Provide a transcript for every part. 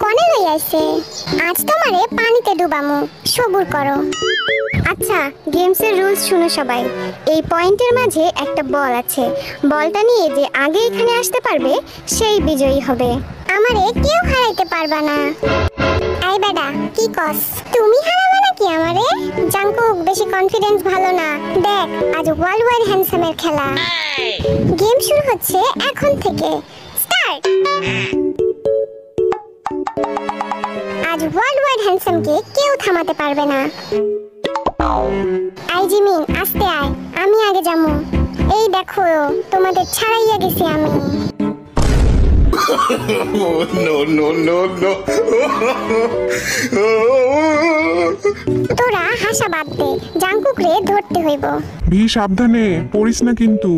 কনে লই আইছে? আজ তোমারে পানিতে ডুবামু, সবুর করো। আচ্ছা, গেমসের রুলস শুনো সবাই। এই পয়েন্টের মাঝে একটা বল আছে। বলটা নিয়ে যে আগে এখানে আসতে পারবে সেই বিজয়ী হবে। আমারে কেউ হারাইতে পারবা না। এই বেডা, কি কস? তুমি হারাবে নাকি আমারে? জাঙ্কুক, বেশি কনফিডেন্স ভালো না। দেখ, আজ ওয়ার্ল্ড ওয়াইড হ্যান্ডসামের খেলা। গেম শুরু হচ্ছে এখন থেকে। স্টার্ট। আজ ওয়ার্ল্ড ওয়াইড হ্যান্ডসামকে কেউ থামাতে পারবে না। আই জিমিন, আস্তে আয়, আমি আগে যামু। এই দেখো, তোমাদের ছাড়াইয়া গেছি আমি। No, no, no, no. তোরা হাসা বাদ দে, জাঙ্কুকরে ধরতে হইব। ভি সাবধানে, পড়িস না কিন্তু।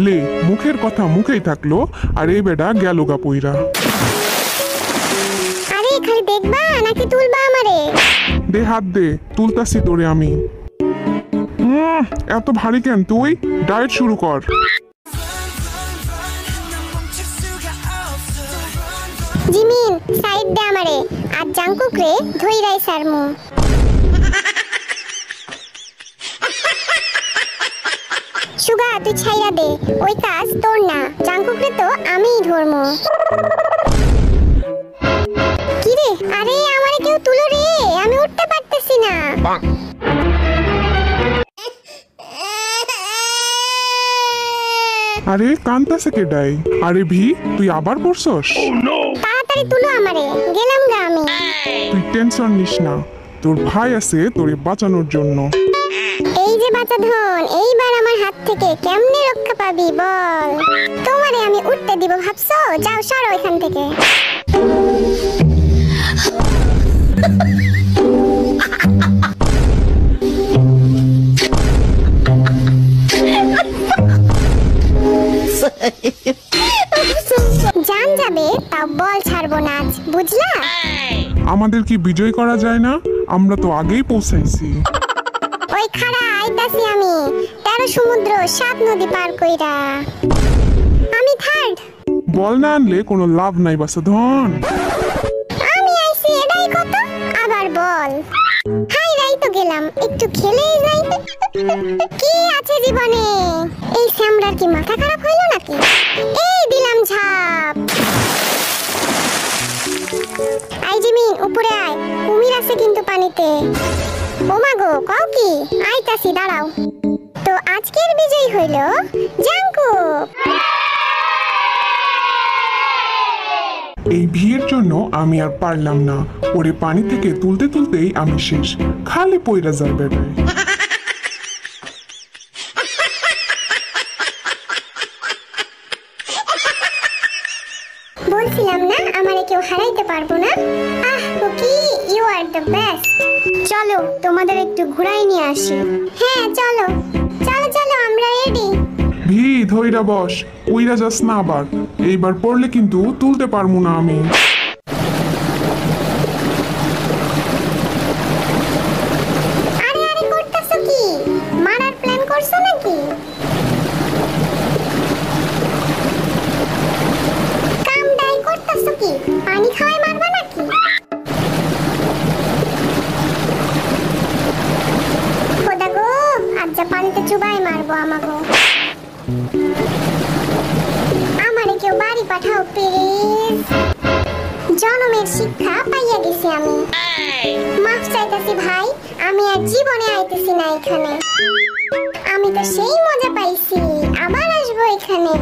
লে, মুখের কথা মুখেই থাকলো, আর এই বেডা গেল গা পইরা। আরে খালি দেখবা নাকি তুলবা আমারে? দে হাত দে, তুলতাছি তোরে আমি। এত ভারী কেন তুই? ডায়েট শুরু কর। জিমিন, সাইড দে আমারে, আর জাঙ্কুকরে ধইরাই সারমু। সুগা, তুই ছাইরা দে, ওই কাজ তোর না। জাঙ্কুকরে তো আমিই ধরমু। কি রে? আরে আমারে কেউ তুলো রে, আমি উঠতে পারতেছি না। আরে কান্তাছে কে ডাই? আরে ভি, তুই আবার পড়ছস? তাড়াতাড়ি তুলো আমারে, গেলাম গা আমি। তুই টেনশন নিস না, তোর ভাই আছে তোরে বাঁচানোর জন্য। এই যে বাচাধন, এইবার আমার হাত থেকে কেমনে রক্ষা পাবি বল? তোমারে আমি উঠতে দিব ভাবছো? যাও, সরো এখান থেকে। জান যাবে তাও বল ছাড়বো না আজ, বুঝলা? আমাদের কি বিজয় করা যায় না? আমরা তো আগেই পৌঁছাইছি। ওই খাড়া আইতাছি আমি, 13 সমুদ্র 7 নদী পার কইরা। আমি থার্ড। বল না আনলে কোনো লাভ নাই বাসাধন। আমি আইছি, এটাই কত, আবার বল। হাই রাই তো গেলাম, একটু খেলেই যাই। কি আছে জীবনে? এই স্যামরার কি মাথা খারাপ হইলো নাকি? এই দিলাম ঝাপ। আই জিমিন, উপরে আয়, কুমির আছে কিন্তু পানিতে। ওমা গো, কও কি? আইতাছি, দাঁড়াও। তো আজকের বিজয়ী হইল জাঙ্কুক। এই ভিড়ের জন্য আমি আর পারলাম না, ওরে পানি থেকে তুলতে তুলতেই আমি শেষ। খালি পইরা যায় বেটায়। বলছিলাম না আমারে কেউ হারাইতে পারবো না। Ah Cookie, you are the best. চলো তোমাদের একটু ঘুরাই নিয়ে আসি। হ্যাঁ চলো চলো চলো, আমরা রেডি। ভি ধইরা বস, উইরা যাস না আবার। এইবার পড়লে কিন্তু তুলতে পারবো না আমি। আরে আরে, করতেছো কি? মারার প্ল্যান করছো নাকি? কাম ডাই করতেছো কি? পানি খাওয়াই মারবা নাকি? খোদা গো, আজ যা পানিতে চুবাই মারবো আমাগো। আমারে কেউ বাড়ি পাঠাও প্লিজ। জনমের শিক্ষা পাইয়া গেছি আমি। মাফ চাইতেছি ভাই, আমি আর জীবনে আইতেছি না এখানে। আমি তো সেই মজা পাইছি, আবার আসবো এখানে।